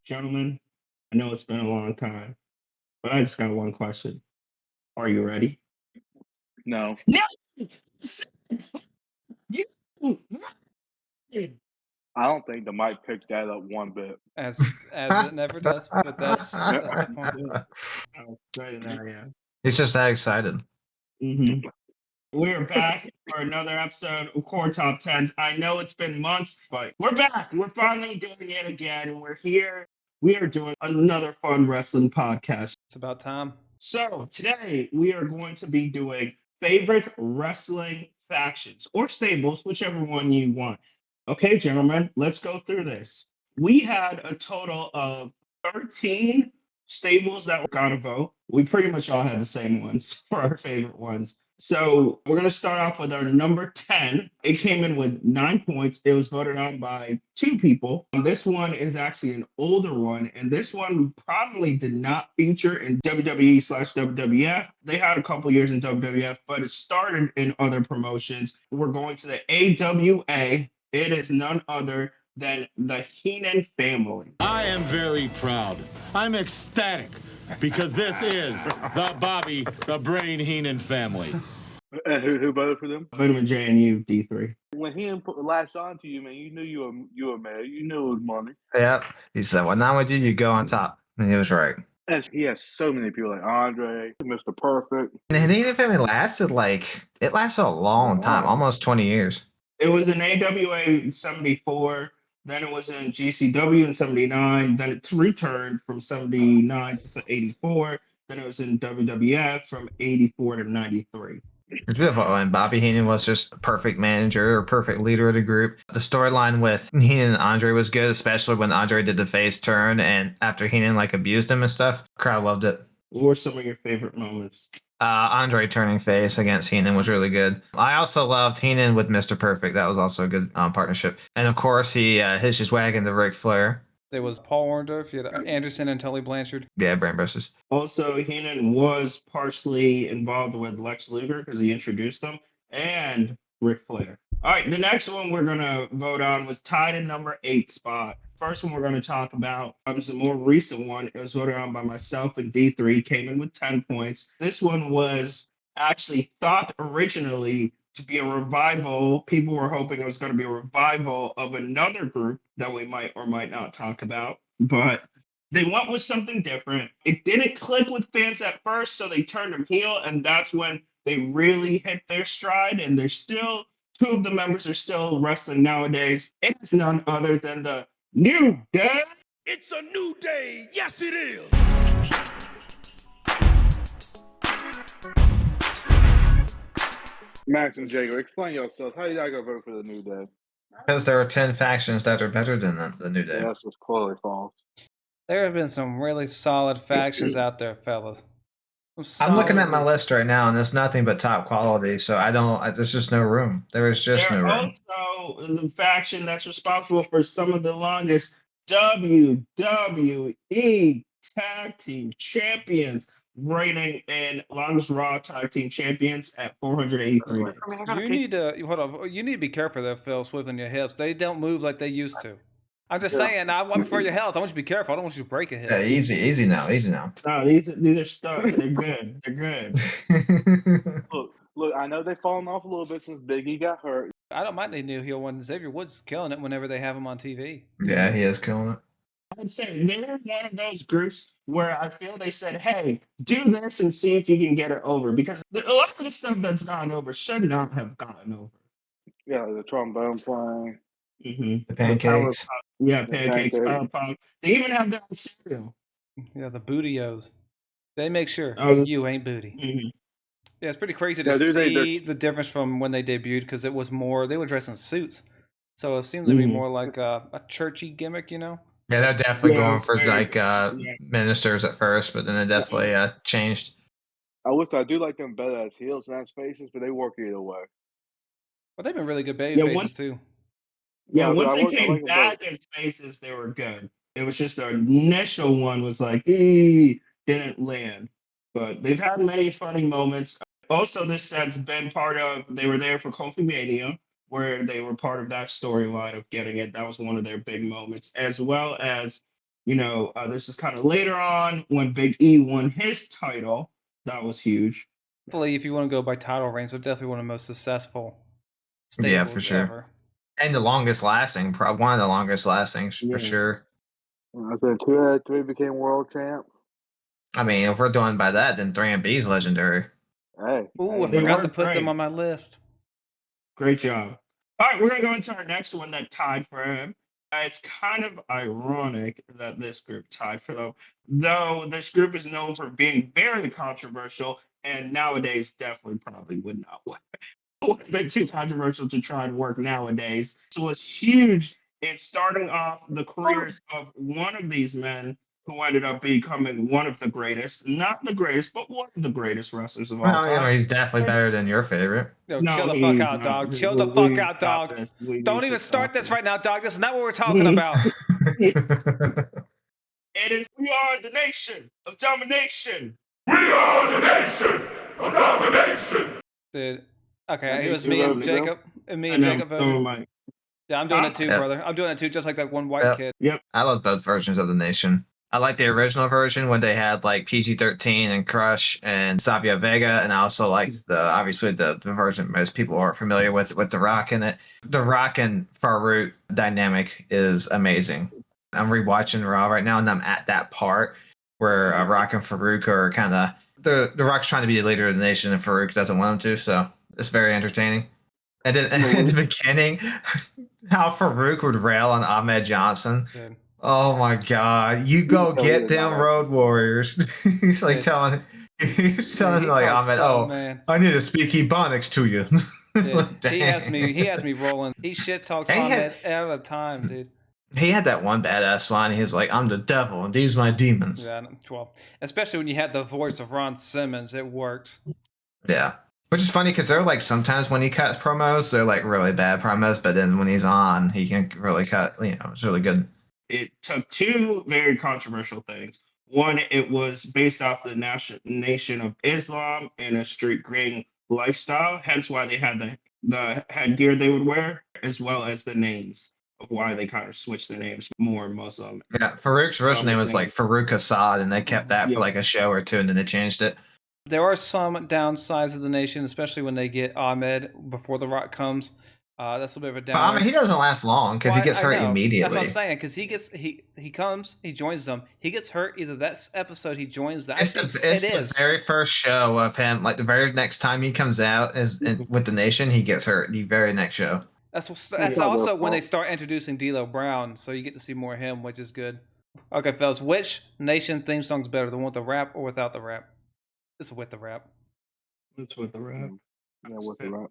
Gentlemen, I know it's been a long time, but I just got one question. Are you ready? No. No! You I don't think the mic picked that up one bit. as it never does, but that's the point. how excited I am. He's just that excited. We're back for another episode of Core Top Tens. I know it's been months, but we're back. We're finally doing it again. We're here. We are doing another fun wrestling podcast. It's about time. So today we are going to be doing favorite wrestling factions or stables, whichever one you want. Okay, gentlemen, let's go through this. We had a total of 13 stables that got a vote. We pretty much all had the same ones for our favorite ones. So we're going to start off with our number 10. It came in with 9 points. It was voted on by 2 people. This one is actually an older one, and this one probably did not feature in WWE/WWF. They had a couple years in WWF, but it started in other promotions. We're going to the AWA. It is none other than the Heenan family. I am very proud. I'm ecstatic because this is the Bobby the Brain Heenan family. And who voted for them? Vitamin J and U, D3. When he latched on to you, man, you knew you were mad. You knew it was money. Yep. He said, "Well, now with you go on top." And he was right. And he has so many people like Andre, Mr. Perfect. And the family lasted a long time, almost 20 years. It was in AWA in 74. Then it was in GCW in 79. Then it returned from 79 to 84. Then it was in WWF from 84 to 93. It's beautiful. And Bobby Heenan was just a perfect manager or perfect leader of the group. The storyline with Heenan and Andre was good, especially when Andre did the face turn and after Heenan abused him and stuff. Crowd loved it. What were some of your favorite moments? Andre turning face against Heenan was really good. I also loved Heenan with Mr. Perfect. That was also a good partnership. And of course, he hitched his wagon to Ric Flair. There was Paul Orndorff, you had Anderson and Tully Blanchard. Yeah, Brand Busters. Also, Heenan was partially involved with Lex Luger because he introduced him, and Ric Flair. All right, the next one we're going to vote on was tied in number 8 spot. First one we're going to talk about is a more recent one. It was voted on by myself and D3, came in with 10 points. This one was actually thought originally to be a revival. People were hoping it was going to be a revival of another group that we might or might not talk about, but they went with something different. It didn't click with fans at first, so they turned them heel, and that's when they really hit their stride, and they're still, 2 of the members are still wrestling nowadays. It is none other than the New Day. It's a new day. Yes, it is. Max and Jacob, explain yourself. How you not gonna vote for the New Day? Because there are 10 factions that are better than the New Day. That's just clearly false. There have been some really solid factions out there, fellas. I'm looking at my list right now, and there's nothing but top quality. So there's just no room. There is just no room. Also, the faction that's responsible for some of the longest WWE Tag Team Champions, reigning in longest Raw Tag Team Champions at 483 days. You need to hold on. You need to be careful there, Phil, swiveling your hips. They don't move like they used to. I'm just saying. I'm for your health. I want you to be careful. I don't want you to break a hip. Yeah, easy now. No, these are studs. They're good. They're good. Look, I know they've fallen off a little bit since Big E got hurt. I don't mind the new heel one. Xavier Woods is killing it whenever they have him on TV. Yeah, he is killing it. I'd say they're one of those groups where I feel they said, hey, do this and see if you can get it over. Because a lot of the stuff that's gone over should not have gotten over. Yeah, the trombone playing. Mm-hmm. The pancakes. Pancakes, Power Pop. They even have their own cereal. Yeah, the Bootios. They make sure you ain't booty. Mm-hmm. Yeah, it's pretty crazy to see the difference from when they debuted because it was more, they were dressed in suits. So it seemed to be more like a churchy gimmick, you know? Yeah, they're definitely going for ministers at first, but then it definitely changed. I do like them better as heels than as faces, but they work either way. Well, they've been really good baby faces too. Yeah, once they came back as faces, they were good. It was just their initial one was like, didn't land. But they've had many funny moments. Also, this has been part of, they were there for Kofi Mania, where they were part of that storyline of getting it. That was one of their big moments, as well as This is kind of later on when Big E won his title. That was huge. Definitely, if you want to go by title reigns, they're definitely one of the most successful stables Yeah, for sure. ever. And the longest lasting, probably one of the longest lasting for Yeah. sure. I said 2 out of 3 became world champ. I mean, if we're doing by that, then 3MB's legendary. Hey. Ooh, I hey, forgot to were put them great. on my list. Great job. All right, we're going to go into our next one that tied for him. It's kind of ironic that this group tied for them, though this group is known for being very controversial and nowadays definitely probably would not work. It would have been too controversial to try and work nowadays. So it was huge in starting off the careers of one of these men who ended up becoming one of the greatest, not the greatest, but one of the greatest wrestlers of all Well, time. he's definitely better than your favorite. Yo, No, chill the fuck he's out, not. dog. We- Chill the we fuck need to out, stop dog. this. We Don't need to even stop start this this. right now, dog. This is not what we're talking about. It is we are the nation of domination. Dude. Okay, Okay, it was you me and voted, Jacob. And me I and know. Jacob Oh voted. my. Yeah, I'm doing Huh? it too, Yeah. brother. I'm doing it too, just like that one white Yep. kid. Yep. I love both versions of the nation. I like the original version when they had like PG-13 and Crush and Savio Vega, and I also like obviously the version most people are familiar with The Rock in it. The Rock and Farouk dynamic is amazing. I'm rewatching Raw right now, and I'm at that part where Rock and Farouk are kind of the Rock's trying to be the leader of the nation, and Farouk doesn't want him to, so it's very entertaining. And then in the beginning, how Farouk would rail on Ahmed Johnson. Dude. Oh my God! You go get them Road Warriors. He's like telling like Ahmed, "Oh, man. I need to speak Ebonics to you." Dude, he has me rolling. He shit talks Ahmed all the time, dude. He had that one badass line. He's like, "I'm the devil, and these my demons." Yeah, well, especially when you had the voice of Ron Simmons, it works. Yeah. Which is funny because they're like sometimes when he cuts promos, they're like really bad promos, but then when he's on, he can really cut. It's really good. It took two very controversial things. One, it was based off the Nation of Islam and a street gang lifestyle, hence why they had the headgear they would wear, as well as the names of why they kind of switched the names more Muslim. Yeah, Farouk's original name was like Farouk Assad, and they kept that for like a show or two, and then they changed it. There are some downsides of the nation, especially when they get Ahmed before The Rock comes. That's a bit of a down. But I mean, he doesn't last long because he gets hurt immediately. That's what I'm saying. Because he comes, he joins them, he gets hurt. Either that episode he joins them. It's the very first show of him. Like the very next time he comes out with the nation, he gets hurt. The very next show. That's also when they start introducing D'Lo Brown, so you get to see more of him, which is good. Okay, fellas, which nation theme song's better, the one with the rap or without the rap? This is with the rap. It's with the rap. Yeah, with the rap.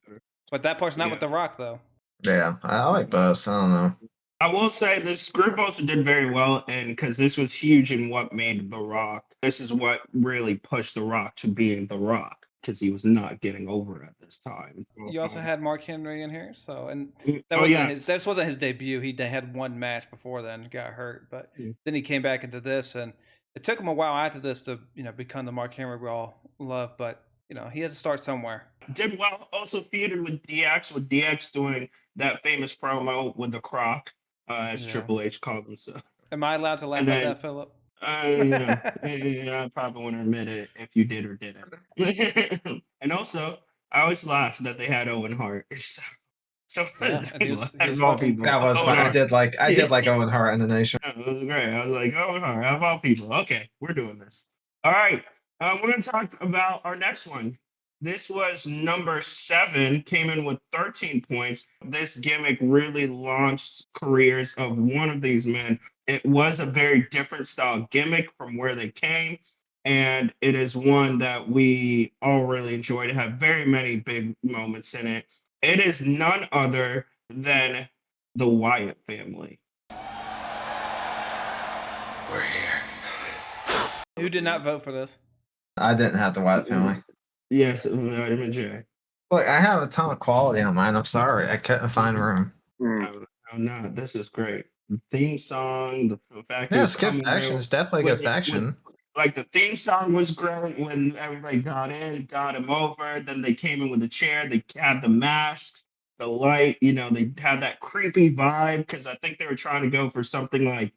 But that part's not with the Rock, though. Yeah, I like both. I don't know. I will say this group also did very well, and because this was huge in what made The Rock. This is what really pushed The Rock to being The Rock, because he was not getting over at this time. You also had Mark Henry in here, so this wasn't his debut. They had one match before then, got hurt, but then he came back into this, and it took him a while after this to become the Mark Henry we all love, but he had to start somewhere. Did well. Also feuded with DX, with DX doing that famous promo with the Croc, as Triple H called himself. Am I allowed to laugh at that, Philip? I probably wouldn't admit it if you did or didn't. And also, I always laughed that they had Owen Hart. So of all people, that was fun. I did like Owen Hart in the nation. It was great. I was like, Owen Hart, of all people. Okay, we're doing this. All right, we're going to talk about our next one. This was number 7, came in with 13 points. This gimmick really launched careers of one of these men. It was a very different style gimmick from where they came, and it is one that we all really enjoyed. It had very many big moments in it. It is none other than the Wyatt family. We're here. Who did not vote for this? I didn't have the Wyatt family. Yes, Vitamin J. Look, I have a ton of quality on mine. I'm sorry, I couldn't find room. No, this is great. The theme song, the fact it's good faction. It's definitely a good faction. Like the theme song was great when everybody got in, got him over. Then they came in with the chair. They had the masks, the light. They had that creepy vibe because I think they were trying to go for something like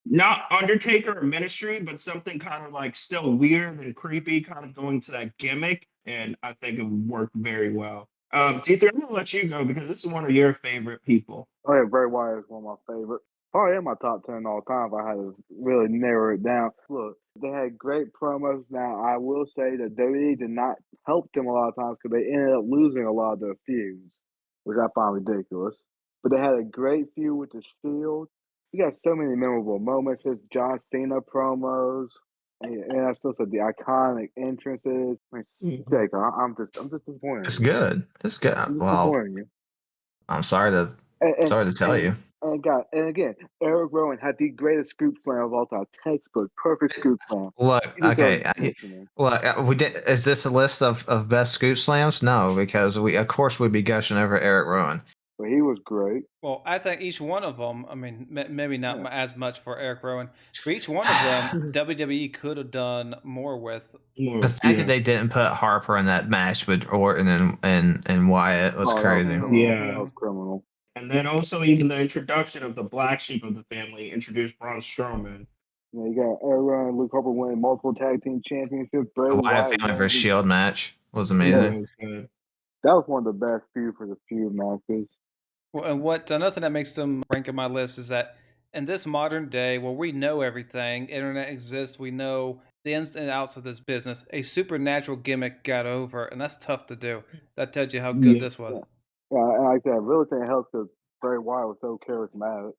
not Undertaker or Ministry, but something kind of like still weird and creepy, kind of going to that gimmick, and I think it would work very well. D3, I'm gonna let you go because this is one of your favorite people. Oh yeah, Bray Wyatt is one of my favorites. Probably in my top 10 all time if I had to really narrow it down. Look, they had great promos. Now, I will say that WWE did not help them a lot of times because they ended up losing a lot of their feuds, which I find ridiculous. But they had a great feud with the Shield. You got so many memorable moments. His John Cena promos. And I still said the iconic entrances. I mean, Jake, I'm just disappointed. It's good. It's good. I'm Well, disappointed in you. I'm sorry to tell you. And again, Eric Rowan had the greatest scoop slam of all time. Textbook, perfect scoop slam. Look, He deserves okay. recognition. Look, we did. Is this a list of best scoop slams? No, because we of course would be gushing over Eric Rowan. But he was great. Well, I think each one of them, I mean, maybe not as much for Eric Rowan, but each one of them, WWE could have done more with. The fact that they didn't put Harper in that match with Orton and Wyatt was crazy. That was criminal. And then also even the introduction of the black sheep of the family introduced Braun Strowman. Yeah, you got Eric Rowan and Luke Harper winning multiple tag team championships. The Wyatt family versus Shield match was amazing. Yeah, that was one of the best feud matches. Well, and another thing that makes them rank in my list is that in this modern day where we know everything, internet exists, we know the ins and outs of this business, a supernatural gimmick got over, and that's tough to do. That tells you how good this was. Yeah, and like I said, I really think it helps that Bray Wyatt was so charismatic.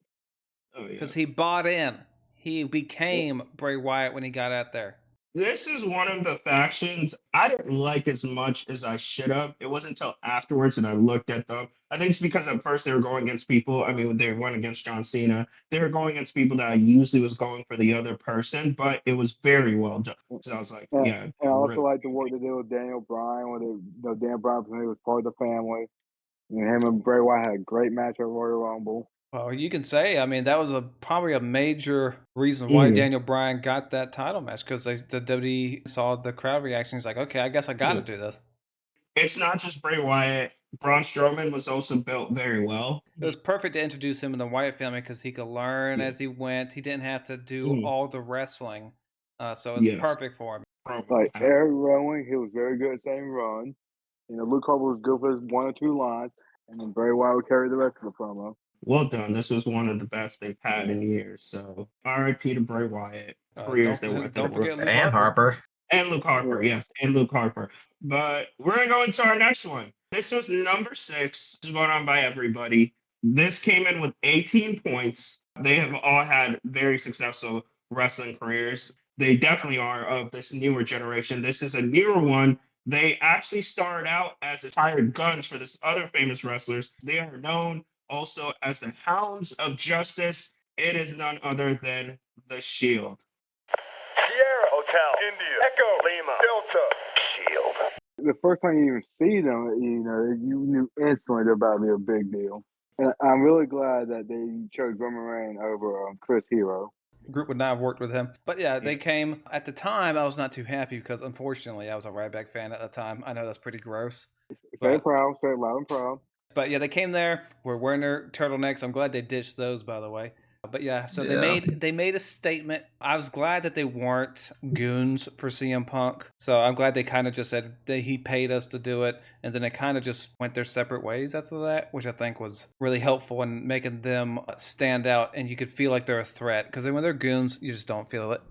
Because he bought in. He became Bray Wyatt when he got out there. This is one of the factions I didn't like as much as I should have. It wasn't until afterwards that I looked at them. I think it's because at first they were going against people. I mean, they went against John Cena. They were going against people that I usually was going for the other person, but it was very well done. So I was like, yeah. And I also like the work they did with Daniel Bryan, when Daniel Bryan was part of the family. And him and Bray Wyatt had a great match at Royal Rumble. Well, you can say, I mean, that was probably a major reason why Daniel Bryan got that title match, because the WWE saw the crowd reaction. He's like, okay, I guess I got to do this. It's not just Bray Wyatt. Braun Strowman was also built very well. It was perfect to introduce him in the Wyatt family because he could learn as he went. He didn't have to do all the wrestling. So it's perfect for him. Like Eric Rowan, he was very good at saying run. Luke Harper was good for his 1 or 2 lines, and then Bray Wyatt would carry the rest of the promo. Well done. This was one of the best they've had in years. So R.I.P. to Bray Wyatt. Don't forget Luke and Harper. And Luke Harper, yes. And Luke Harper. But we're going to go into our next one. This was number 6, voted on by everybody. This came in with 18 points. They have all had very successful wrestling careers. They definitely are of this newer generation. This is a newer one. They actually started out as hired guns for this other famous wrestlers. They are known also as the Hounds of Justice. It is none other than the Shield. Sierra Hotel, India, Echo, Lima, Delta, Shield. The first time you even see them, you knew instantly they're about to be a big deal. And I'm really glad that they chose Roman Reigns over Chris Hero. The group would not have worked with him. But yeah, they came. At the time, I was not too happy because, unfortunately, I was a Ryback fan at the time. I know that's pretty gross. Say proud, say loud and proud. But yeah, they came there. We're wearing their turtlenecks. I'm glad they ditched those, by the way. But yeah, so they made a statement. I was glad that they weren't goons for CM Punk. So I'm glad they kind of just said that he paid us to do it. And then they kind of just went their separate ways after that, which I think was really helpful in making them stand out. And you could feel like they're a threat. Because when they're goons, you just don't feel it.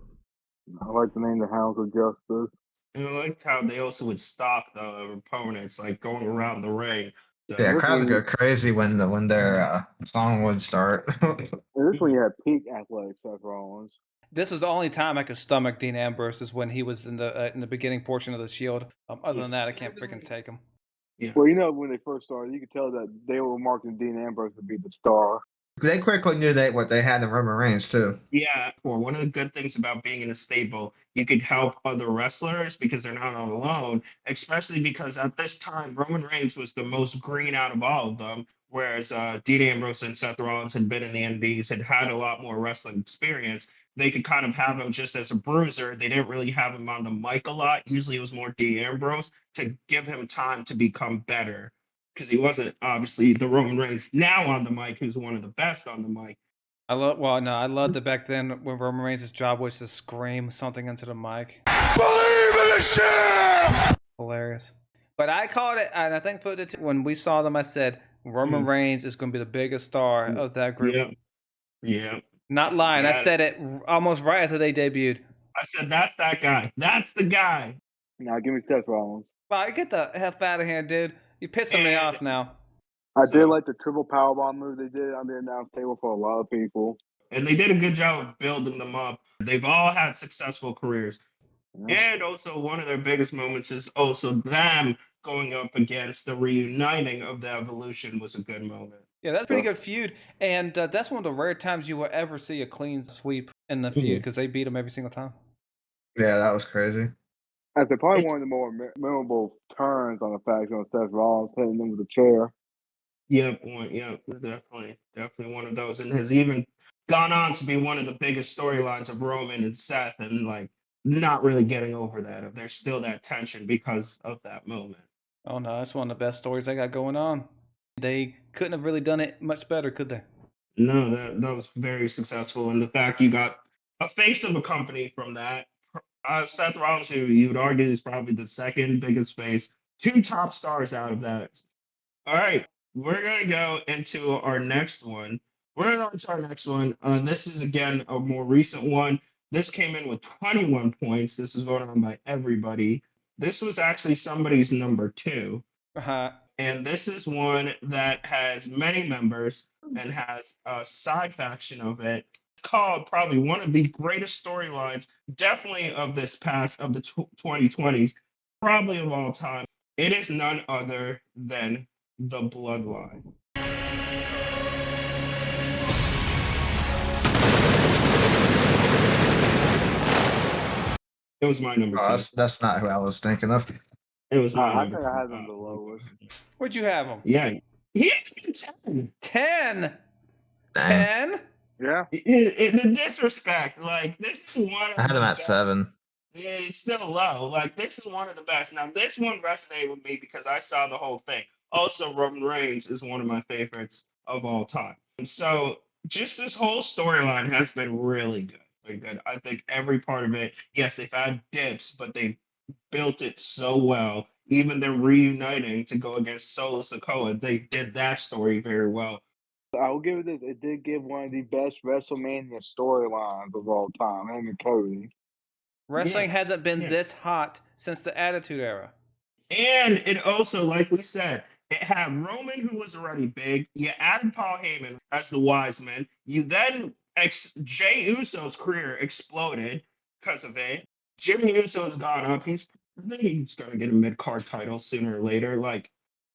I like the name the Hounds of Justice. And I liked how they also would stalk the opponents, like going around the ring. So, yeah, crowds would go crazy when their song would start. This one you had peak athletic Seth Rollins. This was the only time I could stomach Dean Ambrose is when he was in the beginning portion of the Shield. Other than that, I can't freaking take him. Yeah. Well, when they first started, you could tell that they were marketing Dean Ambrose to be the star. They quickly knew what they had in Roman Reigns too. Yeah, one of the good things about being in a stable, you could help other wrestlers because they're not on alone, especially because at this time, Roman Reigns was the most green out of all of them, whereas Dean Ambrose and Seth Rollins had been in the Indies, had a lot more wrestling experience. They could kind of have him just as a bruiser. They didn't really have him on the mic a lot. Usually it was more Dean Ambrose to give him time to become better, because he wasn't obviously the Roman Reigns now on the mic, who's one of the best on the mic. I love that back then when Roman Reigns' job was to scream something into the mic. Believe in the shit! Hilarious. But I called it, and I think when we saw them, I said Roman Reigns is going to be the biggest star of that group. Yeah. Not lying. I said it almost right after they debuted. I said, that's that guy. That's the guy. Now give me Seth Rollins. Well, get the hell out of here, dude. You're pissing me off now. I did like the triple powerbomb move they did on the announce table for a lot of people. And they did a good job of building them up. They've all had successful careers. And also one of their biggest moments is also them going up against the reuniting of the Evolution was a good moment. Yeah, that's a pretty good feud. And that's one of the rare times you will ever see a clean sweep in the feud because they beat them every single time. Yeah, that was crazy. That's probably one of the more memorable turns on the faction of Seth Rollins hitting them with a chair. Yep, definitely one of those, and has even gone on to be one of the biggest storylines of Roman and Seth, and like not really getting over that. There's still that tension because of that moment. Oh no, that's one of the best stories they got going on. They couldn't have really done it much better, could they? No, that was very successful, and the fact you got a face of a company from that. Seth Rollins, who you would argue is probably the second biggest face, 2 top stars out of that. All right, we're going to go into our next one. This is, again, a more recent one. This came in with 21 points. This is voted on by everybody. This was actually somebody's number 2. And this is one that has many members and has a side faction of it. It's called probably one of the greatest storylines, definitely of the 2020s, probably of all time. It is none other than the Bloodline. It was my number 2. That's not who I was thinking of. It was my I think I had them the lowest. Where'd you have them? Yeah, he had 10. 10? Dang. 10? Yeah. The disrespect, like this is one of I had him at 7. It's still low. Like this is one of the best. Now this one resonated with me because I saw the whole thing. Also, Roman Reigns is one of my favorites of all time. So just this whole storyline has been really good. Very good. I think every part of it, yes, they've had dips, but they built it so well. Even they're reuniting to go against Solo Sikoa. They did that story very well. I will give it this. It did give one of the best WrestleMania storylines of all time, him and Cody. Wrestling hasn't been this hot since the Attitude Era. And it also, like we said, it had Roman, who was already big. You added Paul Heyman as the wise man. You then, Jey Uso's career exploded because of it. Jimmy Uso's gone up. I think he's going to get a mid-card title sooner or later. Like,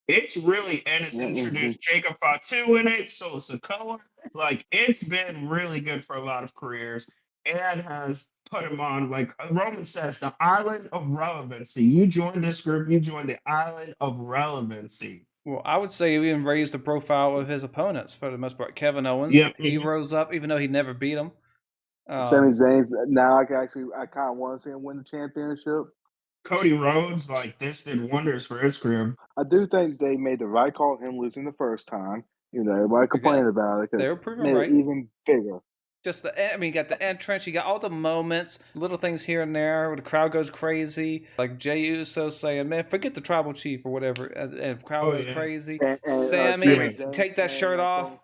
it's really, and it's introduced Jacob Fatu in it, Solo Sikoa. Like, it's been really good for a lot of careers and has put him on, like Roman says, the island of relevancy. You joined this group, you joined the island of relevancy. Well, I would say he even raised the profile of his opponents for the most part. Kevin Owens, he rose up, even though he never beat him. Sami Zayn, now I kind of want to see him win the championship. Cody Rhodes, like this did wonders for his career. I do think they made the right call, him losing the first time. You know, everybody complained about it. They were proven made right. It even bigger. Just you got the entrance, you got all the moments, little things here and there where the crowd goes crazy. Like Jey Uso saying, man, forget the tribal chief or whatever. And the crowd goes crazy. And Sammy, take that shirt off.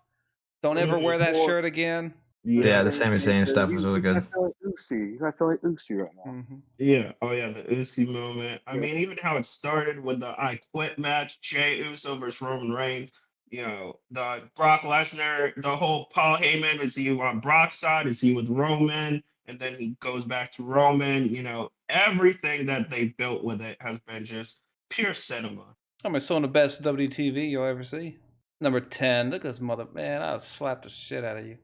Don't ever wear that shirt again. Yeah, the Sami Zayn stuff was really good. I feel like Uzi right now. Mm-hmm. Yeah, the Uzi moment. I mean, even how it started with the I Quit match, Jey Uso versus Roman Reigns. You know, the Brock Lesnar, the whole Paul Heyman, is he on Brock's side? Is he with Roman? And then he goes back to Roman. You know, everything that they built with it has been just pure cinema. I mean, some of the best WTV you'll ever see. Number 10. Look at this mother. Man, I'll slap the shit out of you.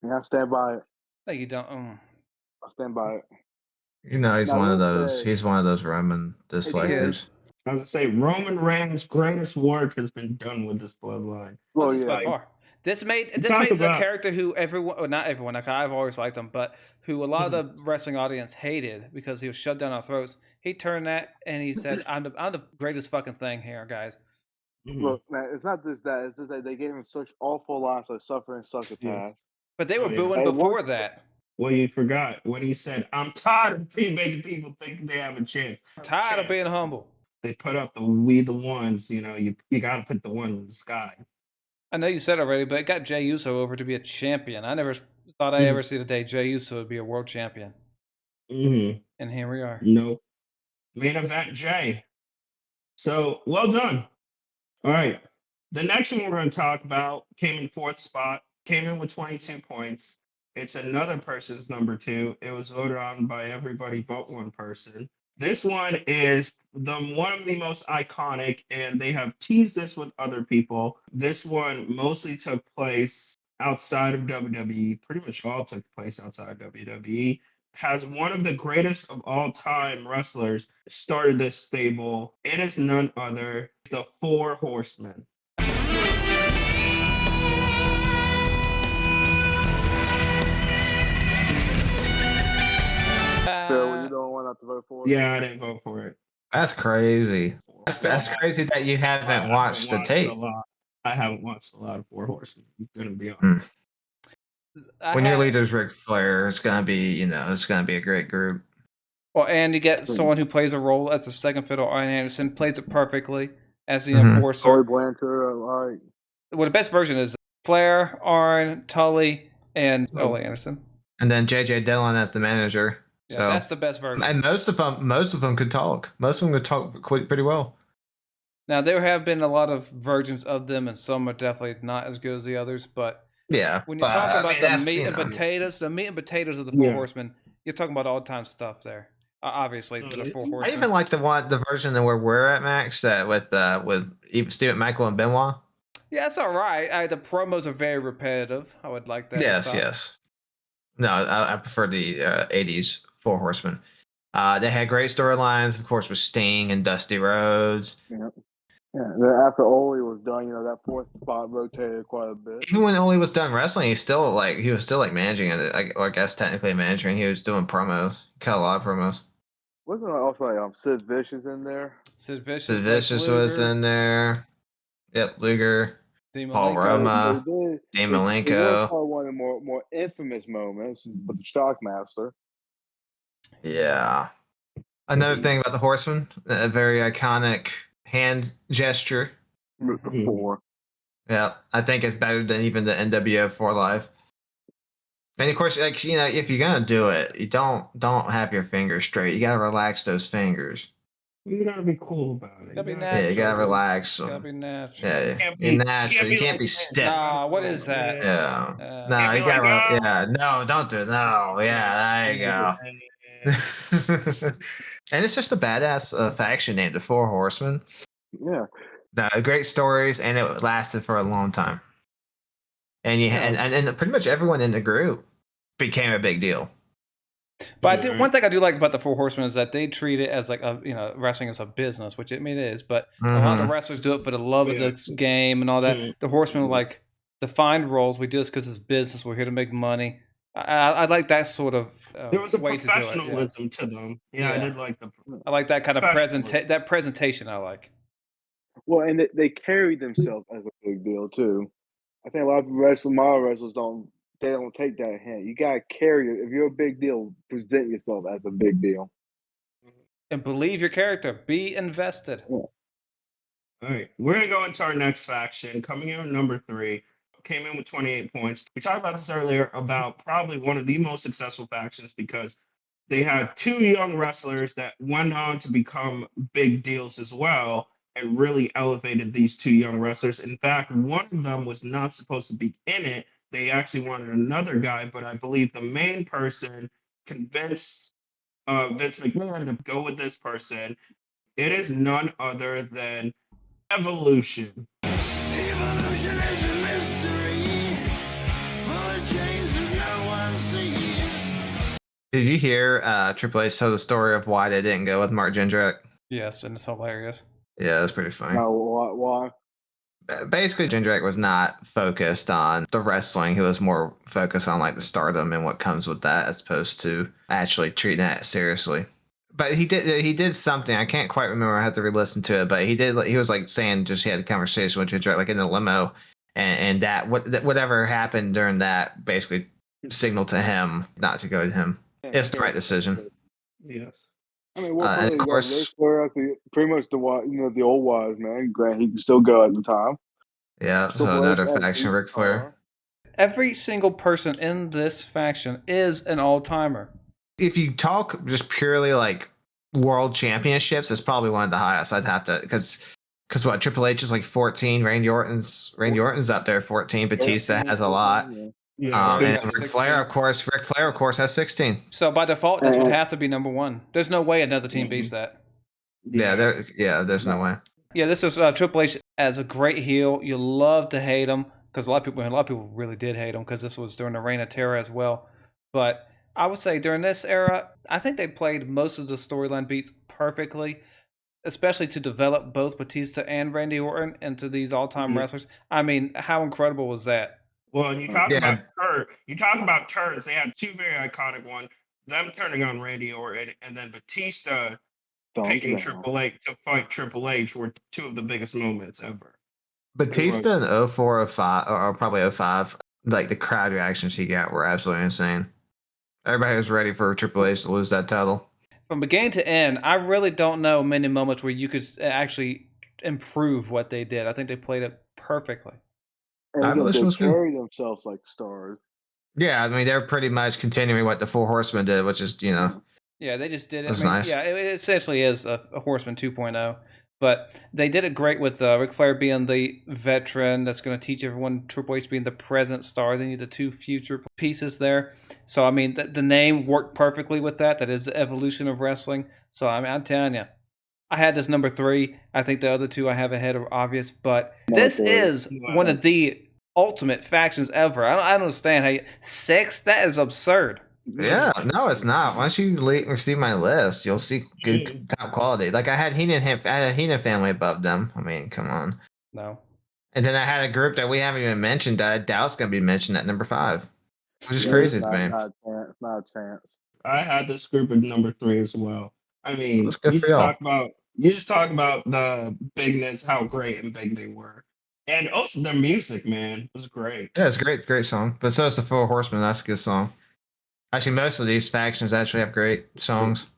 Yeah, I stand by it. No, you don't. I stand by it. You know, he's one of those. He's one of those Roman dislikers. I was to say, Roman Reigns' greatest work has been done with this bloodline. Well, by far. This made a character who not everyone, like I've always liked him, but who a lot of the wrestling audience hated because he was shoved down our throats. He turned that and he said, I'm the greatest fucking thing here, guys. Look, man, it's not just that. It's just that they gave him such awful lines like suffering succotash. But they were Oh, yeah. booing Hey, before what- that. Well, you forgot when he said, "I'm tired of making people think they have a chance." Tired of being humble. They put up the "We the Ones." You know, you got to put the one in the sky. I know you said already, but it got Jey Uso over to be a champion. I never thought I'd ever see the day Jey Uso would be a world champion. Mm-hmm. And here we are. No. Main event Jay. So well done. All right. The next one we're going to talk about came in 4th spot, came in with 22 points. It's another person's number 2. It was voted on by everybody but one person. This one is one of the most iconic, and they have teased this with other people. This one mostly took place outside of WWE. Pretty much all took place outside of WWE. Has one of the greatest of all time wrestlers started this stable. It is none other the Four Horsemen. Phil, you don't want to have to vote for it? Yeah, I didn't vote for it. That's crazy. That's crazy that you haven't watched the tape. I haven't watched a lot of Four Horsemen. I'm gonna be honest. When your leader's Ric Flair, it's gonna be, it's gonna be a great group. Well, and you get someone who plays a role as a second fiddle. Arn Anderson plays it perfectly as the enforcer. Corey Blanchard, all right. Well, the best version is Flair, Arn, Tully, and Ole Anderson. And then J.J. Dillon as the manager. Yeah, so that's the best version. And most of them could talk. Most of them could talk pretty well. Now there have been a lot of versions of them, and some are definitely not as good as the others. But yeah, when you're talking about the meat and potatoes, the meat and potatoes of the Four Horsemen, you're talking about all time stuff there. Obviously, the Four Horsemen. I even like the version that where we're at, Max, that with Steven Michael and Benoit. Yeah, it's all right. The promos are very repetitive. I would like that. Yes. No, I prefer the 80s Four Horsemen. They had great storylines, of course, with Sting and Dusty Rhodes. Yeah. Then after Ole was done, that 4th spot rotated quite a bit. Even when Ole was done wrestling, he was still managing it. I guess technically managing. He was doing promos. Cut a lot of promos. Wasn't there also Sid Vicious in there? Sid Vicious was in there. Yep, Luger. Paul Roma, Dean Malenko. Probably one of the more infamous moments, but the Shockmaster. Yeah. Another thing about the Horsemen, a very iconic hand gesture. Mr. 4. Yeah, I think it's better than even the NWO 4 Live. And of course, if you're gonna do it, you don't have your fingers straight. You gotta relax those fingers. You gotta be cool about it. You gotta be natural. Yeah, you gotta relax. You gotta be natural. Yeah, be natural. You can't be stiff. Nah, what is that? Yeah. No, you gotta. Yeah, no, don't do it. No, yeah, there you go. And it's just a badass faction named the Four Horsemen. Yeah. No, great stories, and it lasted for a long time. And and pretty much everyone in the group became a big deal. But one thing I do like about the Four Horsemen is that they treat it as like wrestling as a business, which I mean it is. But a lot of the wrestlers do it for the love of this game and all that. The Horsemen are like defined roles. We do this because it's business. We're here to make money. I like that sort of there was a way professionalism to them. Yeah, I did like I like that kind of presentation. I like. Well, and they carry themselves as a big deal too. I think a lot of modern wrestlers don't take that hint. You gotta carry it. If you're a big deal, present yourself as a big deal. And believe your character. Be invested. Yeah. All right. We're gonna go into our next faction. Coming in at number 3. Came in with 28 points. We talked about this earlier about probably one of the most successful factions because they had 2 young wrestlers that went on to become big deals as well and really elevated these 2 young wrestlers. In fact, one of them was not supposed to be in it. They actually wanted another guy, but I believe the main person convinced Vince McMahon to go with this person. It is none other than Evolution. Evolution is a mystery, full of chains that no one sees. Did you hear Triple H tell the story of why they didn't go with Mark Jindrak? Yes, and it's hilarious. Yeah, that's pretty funny. Why? Basically, Jindrak was not focused on the wrestling. He was more focused on like the stardom and what comes with that, as opposed to actually treating that seriously. But he did something. I can't quite remember. I had to re-listen to it. But he was like saying, he had a conversation with Jindrak like in the limo, and whatever happened during that basically signaled to him not to go to him. It's the right decision. Yes. I mean, what and of course, pretty much the old wise man. Grant, he can still go at the time. yeah. So Triple H another as faction, the Ric Flair. star. Every single person in this faction is an all-timer. If you talk just purely like world championships, it's probably one of the highest. I'd have to because what Triple H is like 14. Randy Orton's up there 14. Batista has a lot. Yeah. And Ric Flair, of course, has 16. So by default, this would have to be number one. There's no way another team beats that. There's no way. Yeah, this is Triple H as a great heel. You love to hate him because a lot of people really did hate him because this was during the Reign of Terror as well. But I would say during this era, I think they played most of the storyline beats perfectly, especially to develop both Batista and Randy Orton into these all-time wrestlers. I mean, how incredible was that? Well, and you talk about turns. They had two very iconic ones. Them turning on Randy Orton, and then Batista picking Triple H to fight Triple H were two of the biggest moments ever. Batista in 04, 05, or probably 05, like the crowd reactions he got were absolutely insane. Everybody was ready for Triple H to lose that title. From beginning to end, I really don't know many moments where you could actually improve what they did. I think they played it perfectly. And they carry themselves like stars. Yeah, I mean, they're pretty much continuing what the Four Horsemen did, which is, Yeah, they just did it. It was nice. Yeah, it essentially is a Horseman 2.0. But they did it great with Ric Flair being the veteran that's going to teach everyone, Triple H being the present star. They need the two future pieces there. So, I mean, the name worked perfectly with that. That is the evolution of wrestling. So, I mean, I'm telling you, I had this number 3. I think the other two I have ahead are obvious. But this is one of the ultimate factions ever. I don't understand how 6? That is absurd. Yeah, no, it's not. Once you see my list, you'll see good top quality. Like I had Heenan family above them. I mean, come on. No. And then I had a group that we haven't even mentioned that I doubt's going to be mentioned at number 5, which is crazy to me. Not a chance. I had this group at number 3 as well. I mean, That's good you for just talk about the bigness, how great and big they were. And also their music, man, was great. Yeah, it's great. Great song. But so is the Four Horsemen. That's a good song. Actually, most of these factions actually have great songs.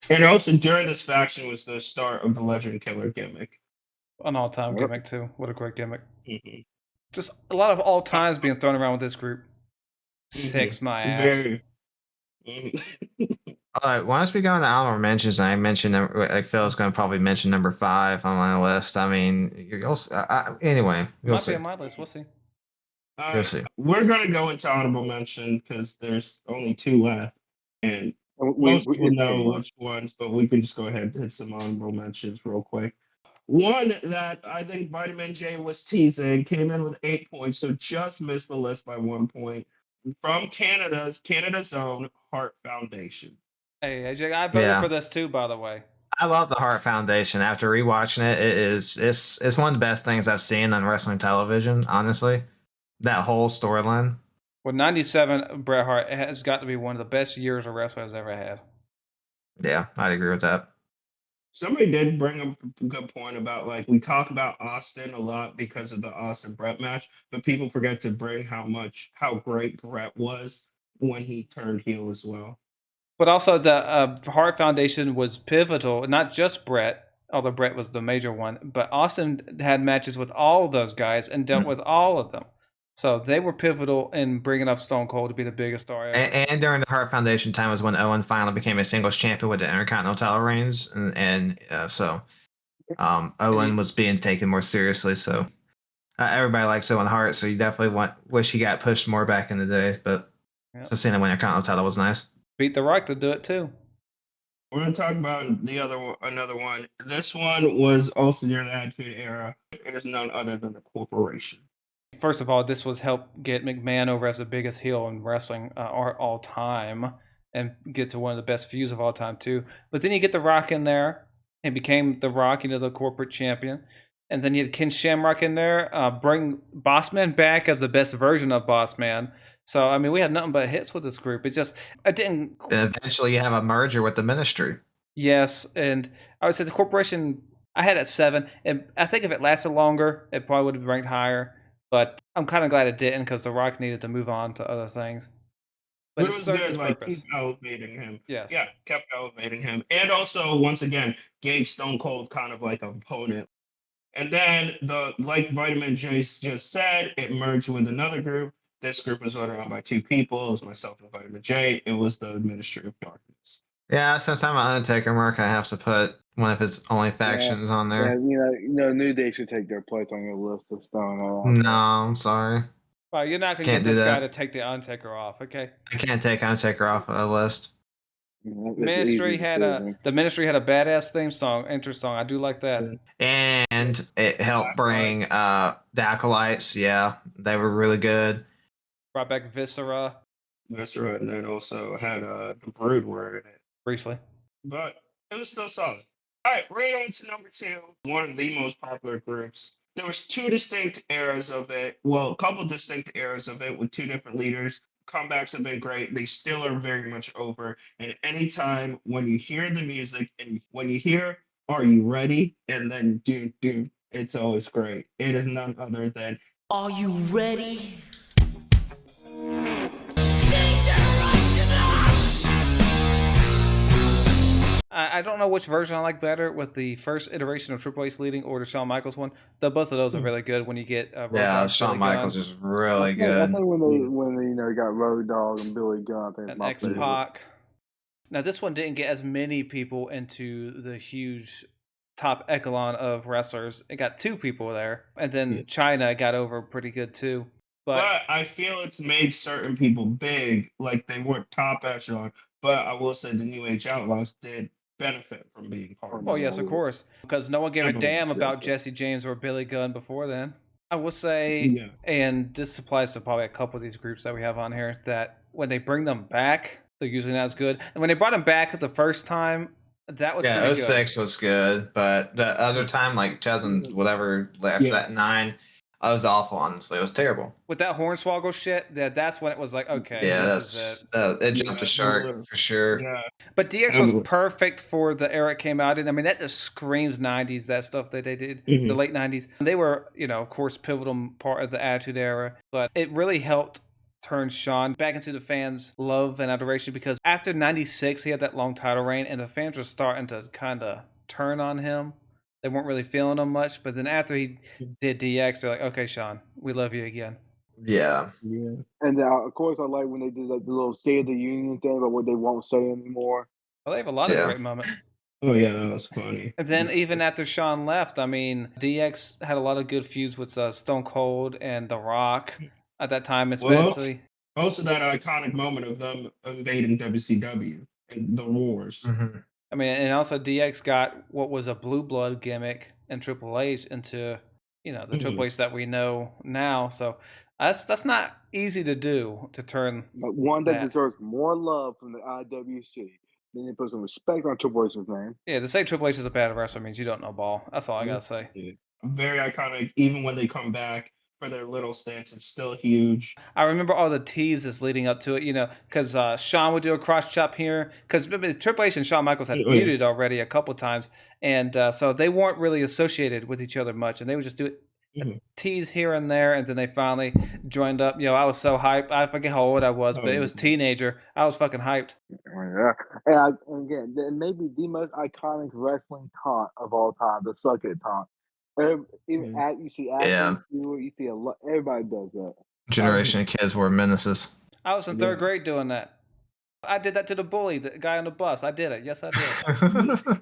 And also during this faction was the start of the Legend Killer gimmick. An all-time gimmick, too. What a great gimmick. Mm-hmm. Just a lot of all-times being thrown around with this group. 6, my ass. All right, once we go into honorable mentions, I mentioned, like Phil's going to probably mention number 5 on my list. I mean, anyway. Might be on my list. We'll see. We're going to go into honorable mention because there's only 2 left. And most people know which ones, but we can just go ahead and hit some honorable mentions real quick. One that I think Vitamin J was teasing came in with 8 points, so just missed the list by 1 point. From Canada's own Heart Foundation. Hey, AJ, I voted for this too, by the way. I love the Heart Foundation. After rewatching it, it's one of the best things I've seen on wrestling television, honestly. That whole storyline. Well, 97 Bret Hart has got to be one of the best years a wrestler has ever had. Yeah, I'd agree with that. Somebody did bring up a good point about, like, we talk about Austin a lot because of the Austin Bret match, but people forget to bring how great Bret was when he turned heel as well. But also the Hart Foundation was pivotal, not just Bret, although Bret was the major one, but Austin had matches with all those guys and dealt with all of them. So they were pivotal in bringing up Stone Cold to be the biggest star ever. And during the Hart Foundation time was when Owen finally became a singles champion with the Intercontinental title reigns. So Owen was being taken more seriously. So everybody likes Owen Hart. So you definitely wish he got pushed more back in the day. But so seeing him win the Intercontinental title was nice. Beat The Rock to do it too. We're going to talk about another one. This one was also during the Attitude Era. It is none other than the Corporation. First of all, this was help get McMahon over as the biggest heel in wrestling all time and get to one of the best feuds of all time too. But then you get The Rock in there and became The Rock, the corporate champion. And then you had Ken Shamrock in there, bring Bossman back as the best version of Bossman. So, I mean, we had nothing but hits with this group. It's just, I didn't... And eventually you have a merger with the Ministry. Yes, and I would say the Corporation, I had at 7. And I think if it lasted longer, it probably would have ranked higher. But I'm kind of glad it didn't because The Rock needed to move on to other things. But But it it was served good, its like purpose. keep elevating him. Yes. Yeah, kept elevating him. And also, once again, gave Stone Cold kind of like an opponent. And then like Vitamin J just said, it merged with another group. This group was voted on by 2 people. It was myself and Vitamin J. It was the Ministry of Darkness. Yeah, since I'm an Undertaker mark, I have to put one of his only factions on Yeah, there. New Day should take their place on your list of Stone. No, I'm sorry. Well, you're not going to Can't get do this guy that. to take the Undertaker off, okay? I can't take Undertaker off of the list. Ministry had a badass theme song, intro song. I do like that. And it helped bring the Acolytes. Yeah, they were really good. Brought back Viscera. Viscera, and then also had the Brood were in it. Briefly. But it was still solid. All right, right on to number 2, one of the most popular groups. There was 2 distinct eras of it. Well, a couple distinct eras of it with 2 different leaders. Comebacks have been great. They still are very much over. And anytime when you hear the music and when you hear "Are You Ready?" and then "Do do," it's always great. It is none other than Are you ready? I don't know which version I like better, with the first iteration of Triple H leading or the Shawn Michaels one. Both of those are really good when you get Yeah, Road Shawn Billy Michaels Gunn, is really I good. think when they got Road Dogg and Billy Gunn, I think it's and my X favorite. Pac. Now this one didn't get as many people into the huge top echelon of wrestlers. It got 2 people there, and then China got over pretty good too. But I feel it's made certain people big, like they weren't top echelon. But I will say the New Age Outlaws did benefit from being part of Oh this. yes, of course, because no one gave a Definitely. damn about Jesse James or Billy Gunn before then. I will say, Yeah. and this applies to probably a couple of these groups that we have on here, that when they bring them back, they're usually not as good. And when they brought them back the first time, that was Yeah, pretty 06 was good, but the other time, like 2000, whatever, after that 9, I was awful, honestly. It was terrible. With that Hornswoggle shit, that's when it was like, okay, Yeah, this is it. It jumped the shark for sure. Yeah. But DX was perfect for the era it came out in. I mean, that just screams 90s, that stuff that they did, the late 90s. They were, of course, pivotal part of the Attitude Era, but it really helped turn Shawn back into the fans' love and adoration, because after 96, he had that long title reign, and the fans were starting to kind of turn on him. They weren't really feeling him much, but then after he did DX, they're like, okay, Shawn, we love you again. Yeah. And of course, I like when they did like the little State of the Union thing about what they won't say anymore. Well, they have a lot of great moments. Oh yeah, that was funny. And then even after Shawn left, I mean, DX had a lot of good feuds with Stone Cold and The Rock at that time, especially. Also that iconic moment of them invading WCW and the Wars. Mm-hmm. I mean, and also DX got what was a blue blood gimmick in Triple H into, the Triple H that we know now. So that's not easy to do, to turn. But one that deserves more love from the IWC. Then they put some respect on Triple H's name. Yeah, to say Triple H is a bad wrestler means you don't know ball. That's all I gotta say. Yeah. Very iconic. Even when they come back for their little stance, it's still huge. I remember all the teases leading up to it, because Shawn would do a cross chop here, because Triple H and Shawn Michaels had feuded already a couple times, and so they weren't really associated with each other much, and they would just do it. Tease here and there, and then they finally joined up. I was so hyped. I forget how old I was, but it was teenager. I was fucking hyped. Yeah, and again, maybe the most iconic wrestling taunt of all time, the suck it taunt. You see athletes do it. You see everybody does that. Generation of kids were menaces. I was in 3rd grade doing that. I did that to the bully, the guy on the bus. I did it. Yes, I did.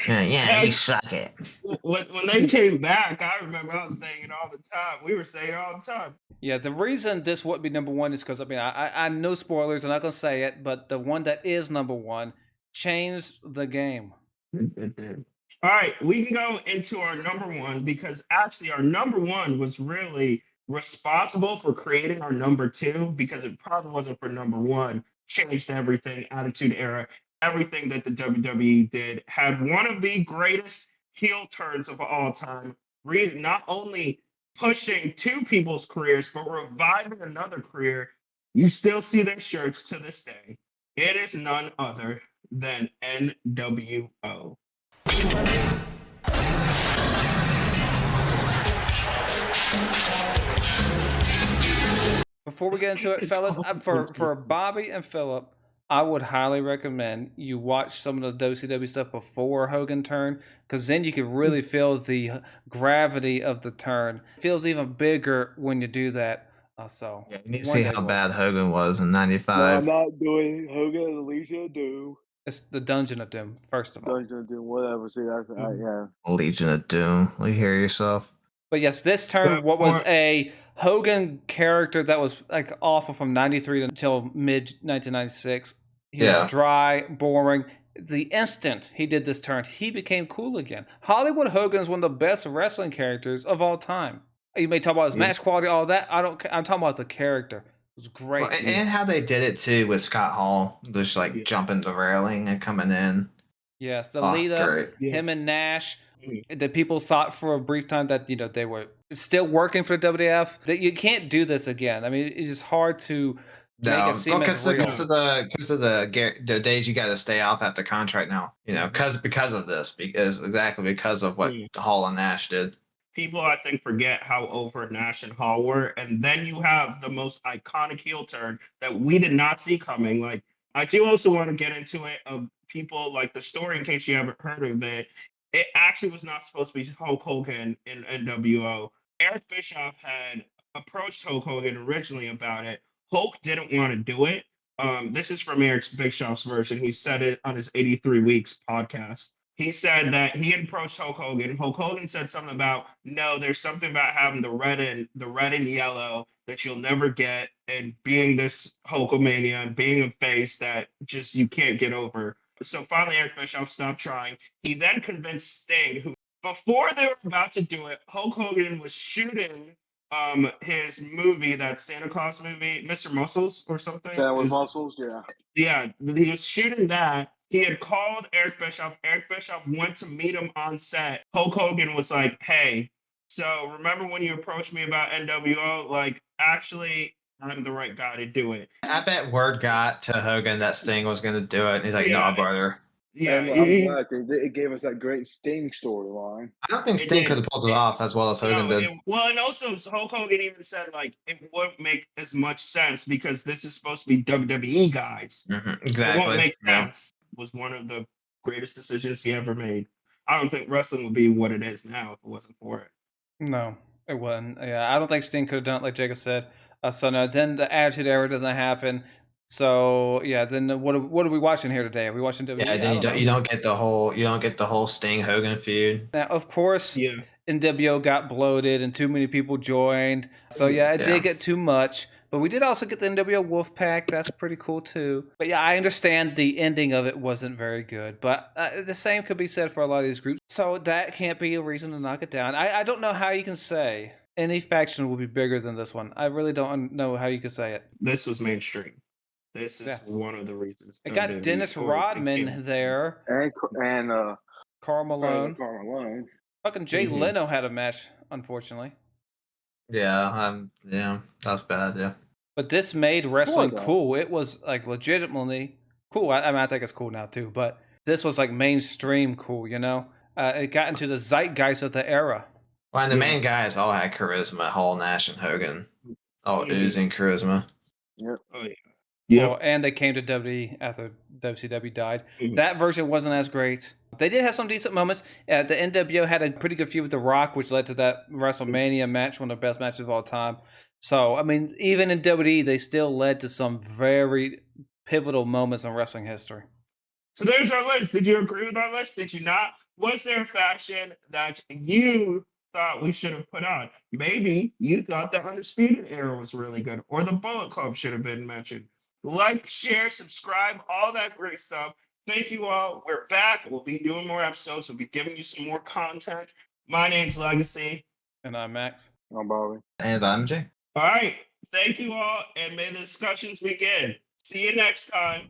Yeah, you suck it. When they came back, I remember I was saying it all the time. We were saying it all the time. Yeah, the reason this would be number 1 is because, I know spoilers. I'm not going to say it, but the one that is number 1 changed the game. It did. All right, we can go into our number 1, because actually our number 1 was really responsible for creating our number 2, because it probably wasn't for number 1. Changed everything, Attitude Era. Everything that the WWE did, had one of the greatest heel turns of all time, not only pushing 2 people's careers, but reviving another career. You still see their shirts to this day. It is none other than NWO. Before we get into it, fellas, for Bobby and Philip, I would highly recommend you watch some of the WCW stuff before Hogan turned, because then you could really feel the gravity of the turn. It feels even bigger when you do that. So Yeah, you need to see how bad Hogan was in '95. No, I'm not doing Hogan and Legion of Doom. It's the Dungeon of Doom, first of all. Dungeon of Doom, whatever. See, that's yeah. Legion of Doom. You hear yourself? But yes, this turned what was a Hogan character that was like awful from '93 until mid 1996. He was dry, boring. The instant he did this turn, he became cool again. Hollywood Hogan is one of the best wrestling characters of all time. You may talk about his match quality, all that. I'm talking about the character. It was great. Well, and how they did it too with Scott Hall, just like jumping the railing and coming in. Yes, the lead up, him and Nash. That people thought for a brief time that they were still working for the WWF. That you can't do this again. I mean, it's just hard to. Because of the days you got to stay off after contract now, because of this, because of what Hall and Nash did. People, I think, forget how over Nash and Hall were, and then you have the most iconic heel turn that we did not see coming. Like, I do also want to get into it of people like the story, in case you haven't heard of it. It actually was not supposed to be Hulk Hogan in NWO. Eric Bischoff had approached Hulk Hogan originally about it. Hulk didn't want to do it. This is from Eric Bischoff's version. He said it on his 83 Weeks podcast. He said that he had approached Hulk Hogan. Hulk Hogan said something about, no, there's something about having the red and yellow that you'll never get, and being this Hulkamania and being a face that just you can't get over. So finally, Eric Bischoff stopped trying. He then convinced Sting, who before they were about to do it, Hulk Hogan was shooting his movie, that Santa Claus movie, Mr. Muscles or something. Santa with Muscles, yeah. Yeah, he was shooting that. He had called Eric Bischoff. Eric Bischoff went to meet him on set. Hulk Hogan was like, hey, so remember when you approached me about NWO? Like, actually, I'm the right guy to do it. I bet word got to Hogan that Sting was going to do it. And he's like, no, brother. Yeah, I'm glad it gave us that great Sting storyline. I don't think Sting could have pulled it off as well as Hogan did. And also Hulk Hogan even said, like, it wouldn't make as much sense because this is supposed to be WWE guys. Exactly. It won't make sense. Was one of the greatest decisions he ever made. I don't think wrestling would be what it is now if it wasn't for it. No, it wasn't. Yeah, I don't think Sting could have done it like Jacob said. So no, then the Attitude Era doesn't happen. So yeah, then what are we watching here today? Are we watching WWE? Yeah, then you don't get the whole Sting Hogan feud. Now, of course, NWO got bloated and too many people joined. So yeah, it did get too much. But we did also get the NWO Wolfpack. That's pretty cool too. But yeah, I understand the ending of it wasn't very good. But the same could be said for a lot of these groups. So that can't be a reason to knock it down. I don't know how you can say any faction will be bigger than this one. I really don't know how you could say it. This was mainstream. This is one of the reasons. It got Dennis Rodman there. And Karl Malone. Karl Malone. Fucking Jay Leno had a match, unfortunately. Yeah, that's bad, yeah. But this made wrestling cool. It was like legitimately cool. I mean, I think it's cool now too, but this was like mainstream cool, It got into the zeitgeist of the era. Well, and the main guys all had charisma, Hall, Nash, and Hogan. All oozing charisma. Yep. Oh, yeah. Yeah. Well, and they came to WWE after WCW died. That version wasn't as great. They did have some decent moments. The NWO had a pretty good feud with The Rock, which led to that WrestleMania match, one of the best matches of all time. So, I mean, even in WWE, they still led to some very pivotal moments in wrestling history. So there's our list. Did you agree with our list? Did you not? Was there a faction that you thought we should have put on? Maybe you thought the Undisputed Era was really good, or the Bullet Club should have been mentioned. Like, share, subscribe, all that great stuff. Thank you all. We're back. We'll be doing more episodes. We'll be giving you some more content. My name's Legacy. And I'm Max. I'm Bobby. And I'm Jay. All right. Thank you all, and may the discussions begin. See you next time.